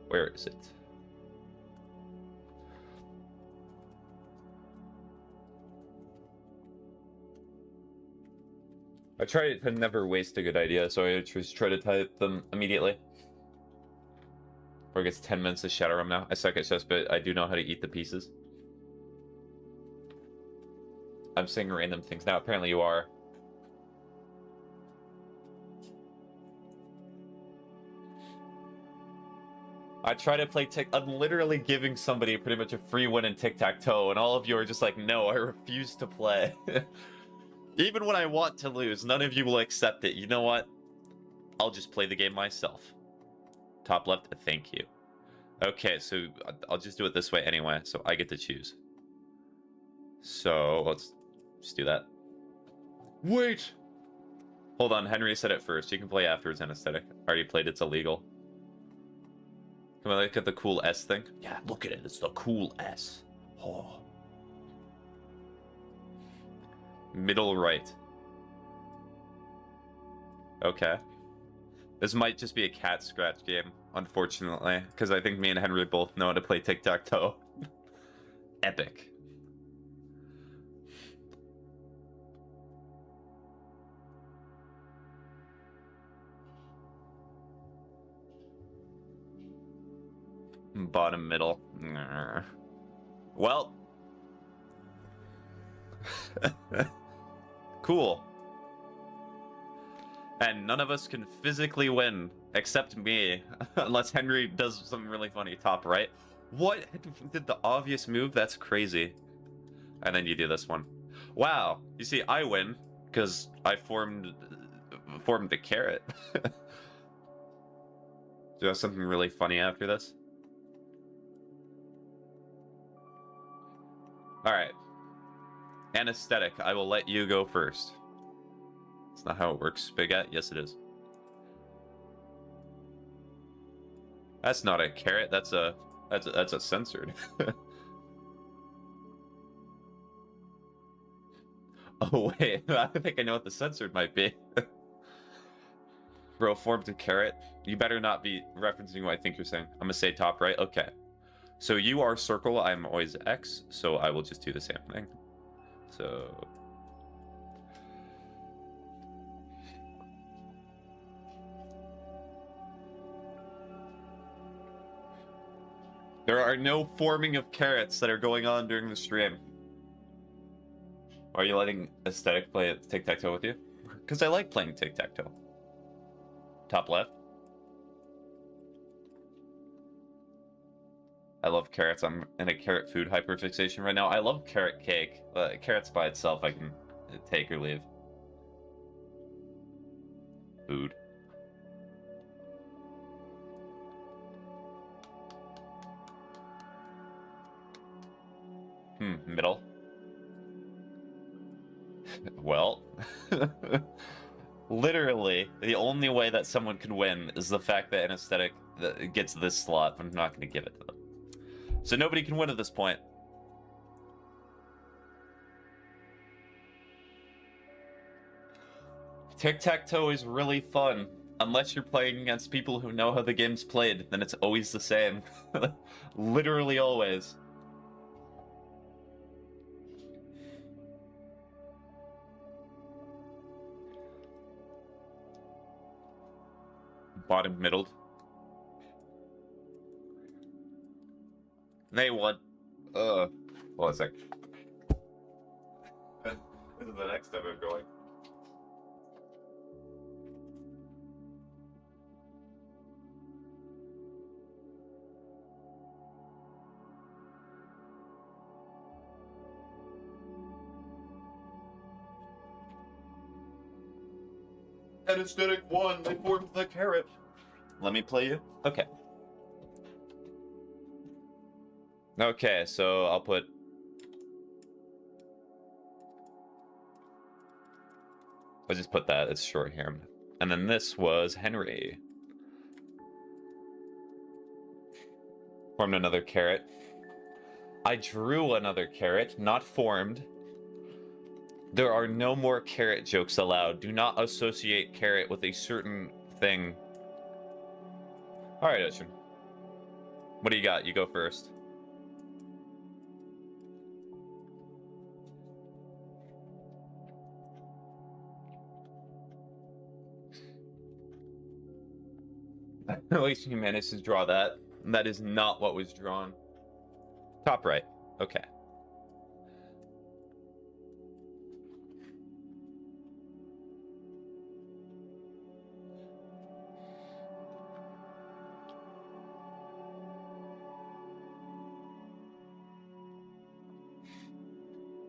Speaker 1: Where is it? I try to never waste a good idea, so I just try to type them immediately. Or it gets 10 minutes of Shadow Realm now. I suck at chess, but I do know how to eat the pieces. I'm saying random things now. Apparently you are. I try to play I'm literally giving somebody pretty much a free win in tic-tac-toe, and all of you are just like, no, I refuse to play. Even when I want to lose, none of you will accept it. You know what? I'll just play the game myself. Top left, thank you. Okay, so I'll just do it this way anyway, so I get to choose. So, let's just do that. Wait! Hold on, Henry said it first. You can play afterwards, Anesthetic. Already played, it's illegal. Can we look at the cool S thing? Yeah, look at it, it's the cool S. Oh. Middle right. Okay. This might just be a cat scratch game, unfortunately, because I think me and Henry both know how to play tic-tac-toe. Epic. Bottom middle. Well. Cool. And none of us can physically win, except me, unless Henry does something really funny. Top right. What? Did the obvious move? That's crazy. And then you do this one. Wow. You see, I win, because I formed the carrot. Do you have something really funny after this? Alright. Anesthetic, I will let you go first. That's not how it works, Spaghetti. Yes, it is. That's not a carrot. That's a censored. Oh wait, I think I know what the censored might be. Bro, formed a carrot. You better not be referencing what I think you're saying. I'm gonna say top right. Okay. So you are circle. I'm always X. So I will just do the same thing. So. There are no forming of carrots that are going on during the stream. Are you letting Aesthetic play tic-tac-toe with you? Because I like playing tic-tac-toe. Top left. I love carrots. I'm in a carrot food hyperfixation right now. I love carrot cake. Carrots by itself I can take or leave. Food. Middle. Well, literally, the only way that someone can win is the fact that Anesthetic gets this slot. I'm not going to give it to them. So nobody can win at this point. Tic-tac-toe is really fun. Unless you're playing against people who know how the game's played, then it's always the same. Literally always. Bottom middled. They won. Hold on a sec. This is the next time I'm going. Anesthetic 1, they formed the carrot. Let me play you. Okay. Okay, so I'll put... I'll just put that, it's short here. And then this was Henry. Formed another carrot. I drew another carrot, not formed. There are no more carrot jokes allowed. Do not associate carrot with a certain thing. Alright, Ocean. What do you got? You go first. At least you managed to draw that. That is not what was drawn. Top right. Okay.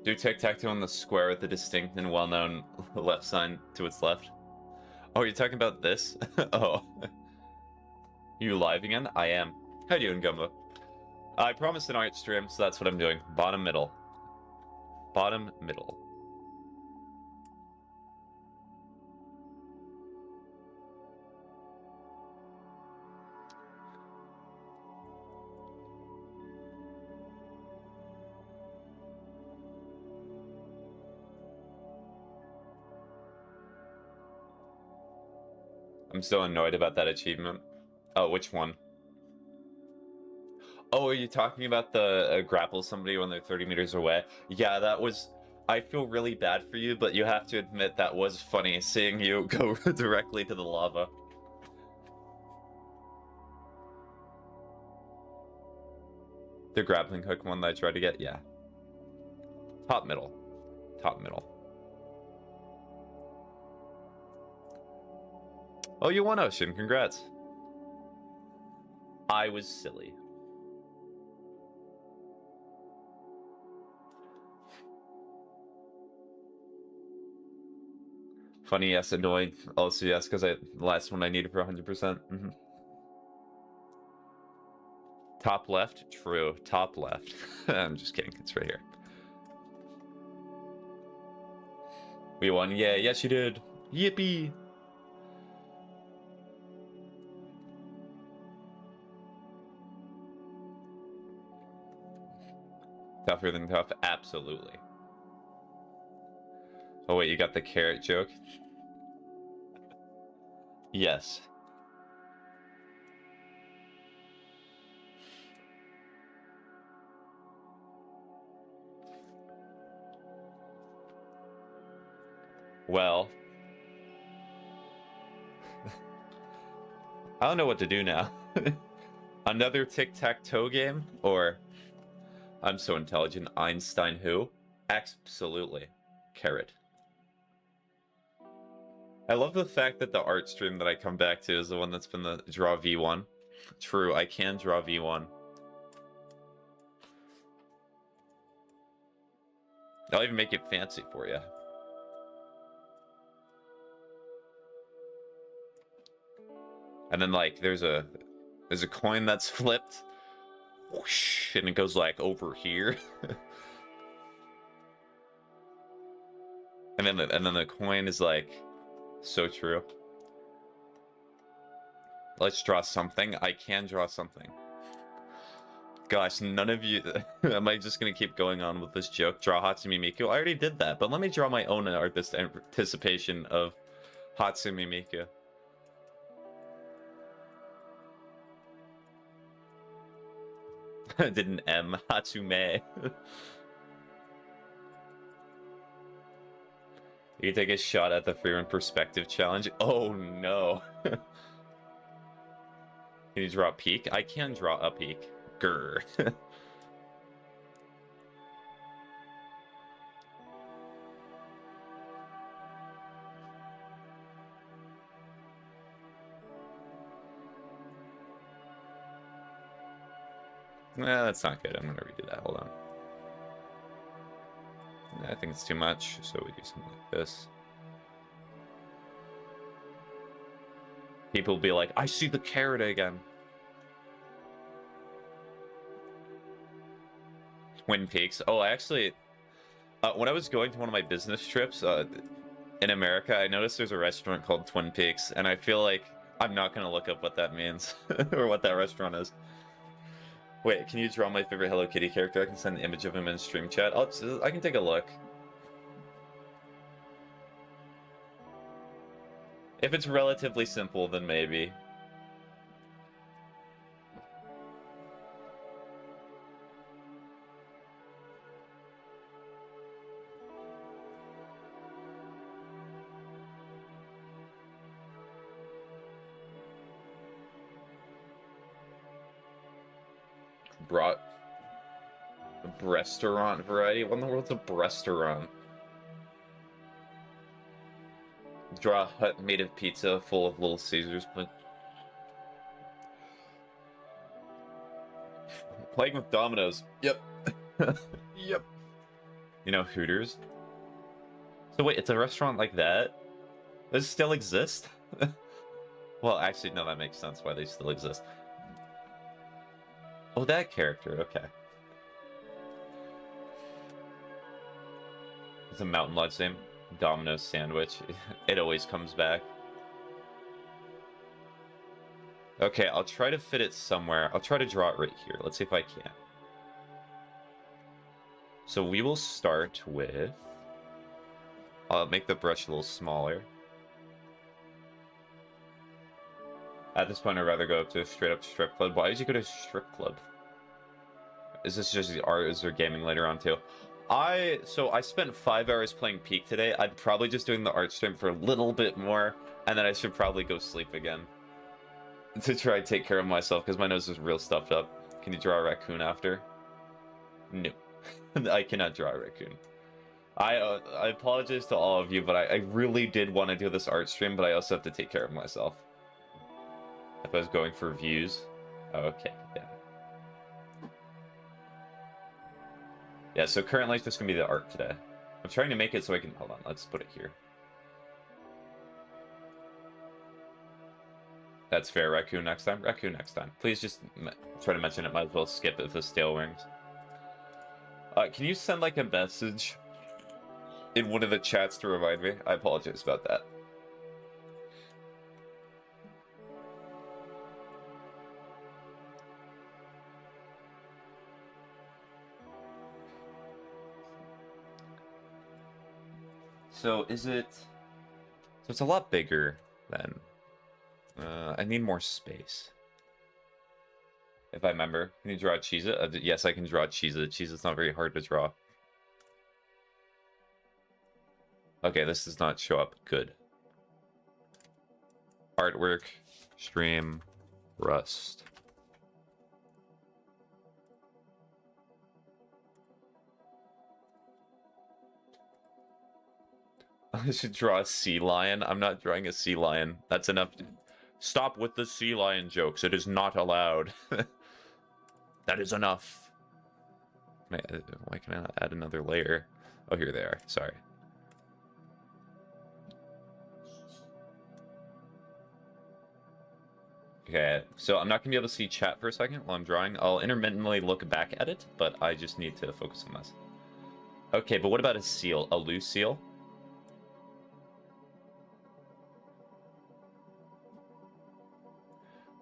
Speaker 1: Do tic-tac-toe on the square with the distinct and well-known left sign to its left. Oh, you're talking about this? Oh. You live again? I am. How you doing, Gumbo? I promised an art stream, so that's what I'm doing. Bottom middle. Bottom middle. I'm so annoyed about that achievement. Oh, which one? Oh, are you talking about the grapple somebody when they're 30 meters away? Yeah, that was... I feel really bad for you, but you have to admit that was funny, seeing you go directly to the lava. The grappling hook one that I tried to get? Yeah. Top middle. Top middle. Oh, you won, Ocean. Congrats. I was silly. Funny, yes. Annoying, also yes, because the last one I needed for 100%. Mm-hmm. Top left? True. Top left. I'm just kidding. It's right here. We won. Yeah, yes you did. Yippee! Tougher than tough? Absolutely. Oh wait, you got the carrot joke? Yes. Well. I don't know what to do now. Another tic-tac-toe game? Or... I'm so intelligent. Einstein who? Absolutely. Carrot. I love the fact that the art stream that I come back to is the one that's been the draw V1. True, I can draw V1. I'll even make it fancy for you. And then like there's a coin that's flipped. Whoosh, and it goes like over here. and then the coin is like so true. Let's draw something. I can draw something. Gosh, none of you... Am I just going to keep going on with this joke? Draw Hatsune Miku? I already did that, but let me draw my own artist anticipation of Hatsune Miku. Did an M. Hatsume. You can take a shot at the freerun perspective challenge. Oh no. Can you draw a peak? I can draw a peak. Grr. Nah, that's not good. I'm gonna redo that. Hold on. I think it's too much, so we do something like this. People will be like, I see the carrot again. Twin Peaks. Oh, I actually... when I was going to one of my business trips in America, I noticed there's a restaurant called Twin Peaks, and I feel like I'm not going to look up what that means, or what that restaurant is. Wait, can you draw my favorite Hello Kitty character? I can send an image of him in stream chat. I can take a look. If it's relatively simple, then maybe. Brought a restaurant variety? What in the world's a restaurant? Draw a hut made of pizza full of Little Caesars, but playing with dominoes. Yep. Yep. You know Hooters? So wait, it's a restaurant like that? Does it still exist? Well, actually, no, that makes sense why they still exist. Oh, that character, okay. It's a Mountain Lodge name. Domino's sandwich. It always comes back. Okay, I'll try to fit it somewhere. I'll try to draw it right here. Let's see if I can. So we will start with... I'll make the brush a little smaller. At this point, I'd rather go to a straight-up strip club. Why did you go to a strip club? Is this just the art? Is there gaming later on, too? So I spent 5 hours playing Peak today. I'm probably just doing the art stream for a little bit more, and then I should probably go sleep again. To try to take care of myself, because my nose is real stuffed up. Can you draw a raccoon after? No. I cannot draw a raccoon. I apologize to all of you, but I really did want to do this art stream, but I also have to take care of myself. If I was going for views. Okay, yeah. Yeah, so currently it's just going to be the art today. I'm trying to make it so I can... Hold on, let's put it here. That's fair. Raccoon next time? Raccoon next time. Please just try to mention it. Might as well skip if the tail rings. Can you send, like, a message in one of the chats to remind me? I apologize about that. So is it... So it's a lot bigger than... I need more space. If I remember. Can you draw a Cheez-It? Yes, I can draw a Cheez-It. Cheez-It's not very hard to draw. Okay, this does not show up. Good. Artwork. Stream. Rust. I should draw a sea lion. I'm not drawing a sea lion. That's enough. Stop with the sea lion jokes. It is not allowed. That is enough. Why can I not add another layer? Oh, here they are. Sorry. Okay, so I'm not going to be able to see chat for a second while I'm drawing. I'll intermittently look back at it, but I just need to focus on this. Okay, but what about a seal? A loose seal?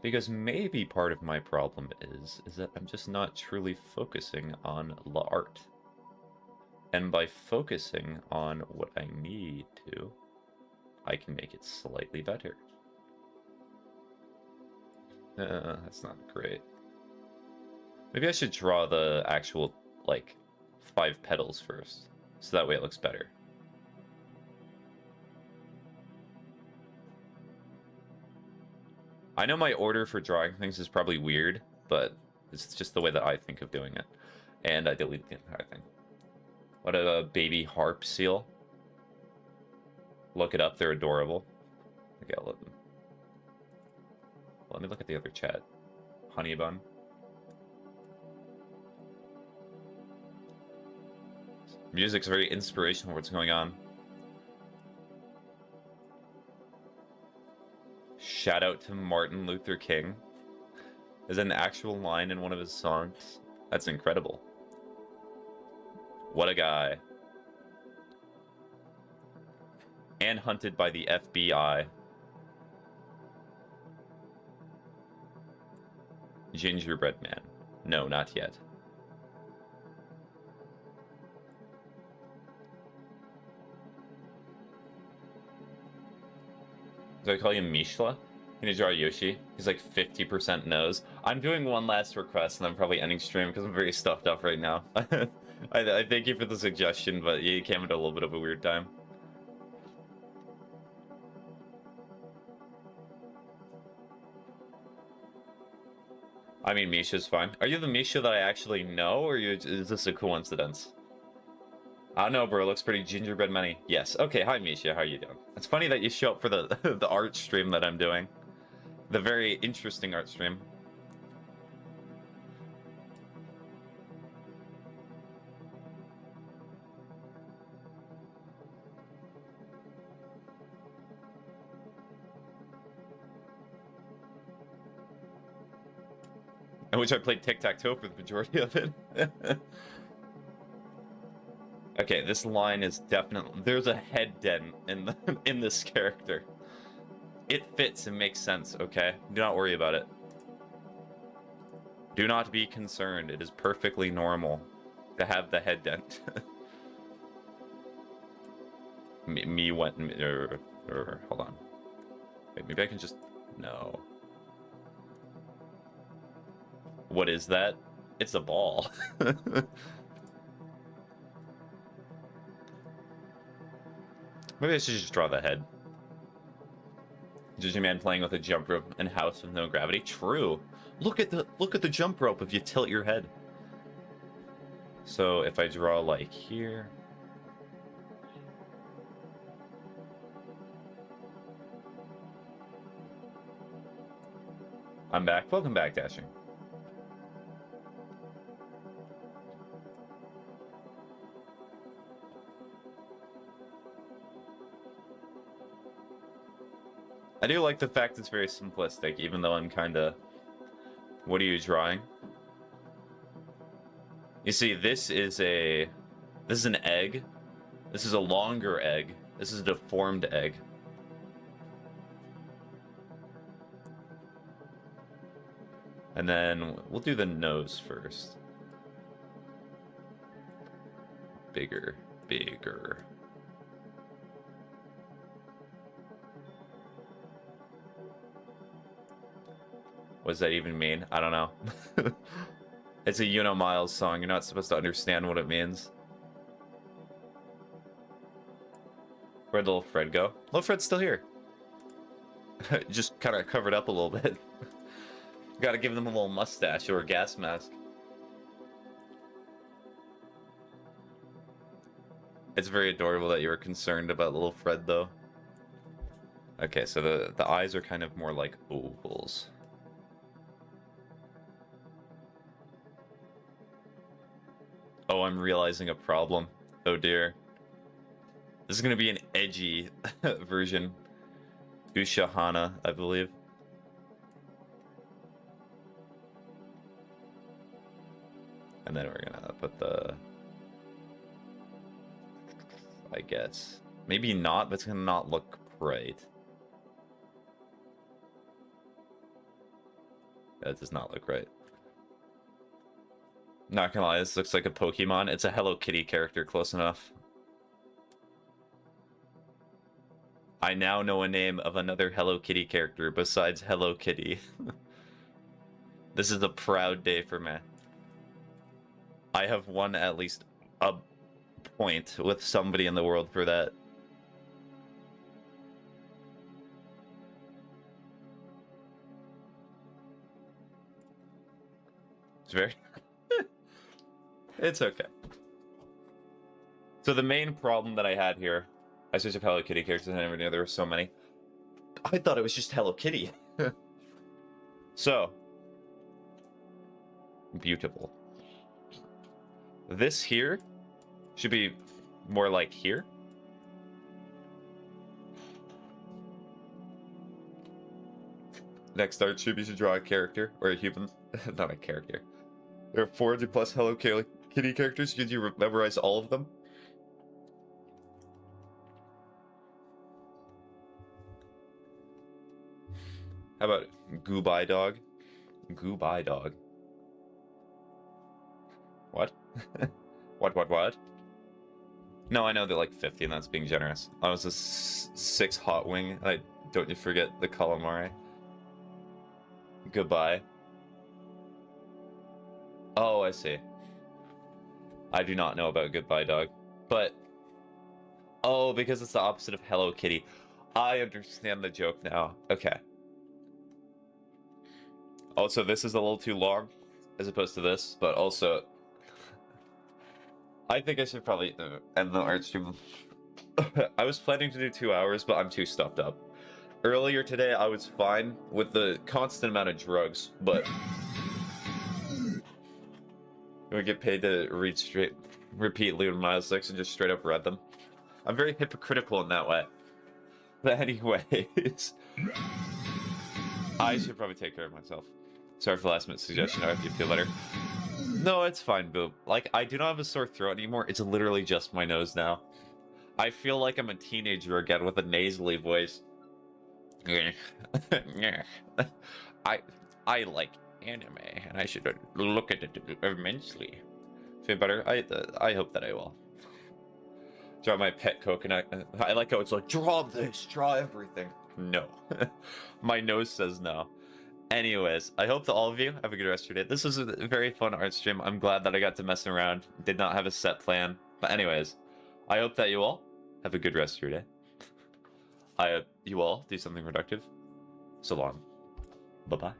Speaker 1: Because maybe part of my problem is that I'm just not truly focusing on l'art. And by focusing on what I need to, I can make it slightly better. That's not great. Maybe I should draw the actual, like, 5 petals first. So that way it looks better. I know my order for drawing things is probably weird, but it's just the way that I think of doing it. And I delete the entire thing. What a baby harp seal. Look it up, they're adorable. Okay, let me look at the other chat. Honey bun. Music's very inspirational. What's going on? Shout out to Martin Luther King. Is an actual line in one of his songs. That's incredible. What a guy. And hunted by the FBI. Gingerbread man. No, not yet. Do I call you Mishla? Can you draw Yoshi? He's like 50% nose. I'm doing one last request, and I'm probably ending stream because I'm very stuffed up right now. I thank you for the suggestion, but you came at a little bit of a weird time. I mean, Misha's fine. Are you the Misha that I actually know, or is this a coincidence? I don't know, bro. Looks pretty gingerbread money. Yes. Okay. Hi, Misha. How are you doing? It's funny that you show up for the the art stream that I'm doing. The very interesting art stream. In which I played tic-tac-toe for the majority of it. Okay, this line is definitely... There's a head dent in this character. It fits and makes sense, okay? Do not worry about it. Do not be concerned. It is perfectly normal to have the head dent. Hold on. Wait, maybe I can just... No. What is that? It's a ball. Maybe I should just draw the head. Ginger man playing with a jump rope and house with no gravity. True. Look at the jump rope if you tilt your head. So if I draw like here. I'm back. Welcome back, Dashing. I do like the fact it's very simplistic, even though I'm kinda... What are you drawing? You see, this is an egg. This is a longer egg. This is a deformed egg. And then we'll do the nose first. Bigger, bigger. What does that even mean? I don't know. It's a Miles song. You're not supposed to understand what it means. Where'd little Fred go? Little Fred's still here. Just kind of covered up a little bit. Gotta give them a little mustache or a gas mask. It's very adorable that you were concerned about little Fred, though. Okay, so the eyes are kind of more like ovals. Oh, I'm realizing a problem. Oh dear. This is gonna be an edgy version. Ushahana, I believe. And then we're gonna put the... I guess. Maybe not, but it's gonna not look right. That does not look right. Not gonna lie, this looks like a Pokemon. It's a Hello Kitty character, close enough. I now know a name of another Hello Kitty character besides Hello Kitty. This is a proud day for me. I have won at least a point with somebody in the world for that. It's very... It's okay. So the main problem that I had here, I switched up Hello Kitty characters and I never knew there were so many. I thought it was just Hello Kitty. So, beautiful. This here should be more like here. Next art should be to draw a character, or a human, not a character. There are 400 plus Hello Kitty characters. Did you memorize all of them? How about Goodbye Dog? Goodbye Dog. What? What? No, I know they're like 50 and that's being generous. I was a 6 hot wing. Don't you forget the calamari. Goodbye. Oh, I see. I do not know about Goodbye Dog. But... Oh, because it's the opposite of Hello Kitty. I understand the joke now. Okay. Also, this is a little too long, as opposed to this, but also... I think I should probably end the art stream. I was planning to do 2 hours, but I'm too stuffed up. Earlier today, I was fine with the constant amount of drugs, but... we get paid to repeat Lewin Miles 6 and just straight up read them. I'm very hypocritical in that way. But anyways... I should probably take care of myself. Sorry for the last minute suggestion, I hope you feel better. No, it's fine, Boob. Like, I do not have a sore throat anymore, it's literally just my nose now. I feel like I'm a teenager again with a nasally voice. I like anime, and I should look at it immensely. Feel better? I hope that I will. Draw my pet coconut. I like how it's like, draw this, draw everything. No. My nose says no. Anyways, I hope that all of you have a good rest of your day. This was a very fun art stream. I'm glad that I got to mess around. Did not have a set plan. But anyways, I hope that you all have a good rest of your day. I hope you all do something productive. So long. Bye-bye.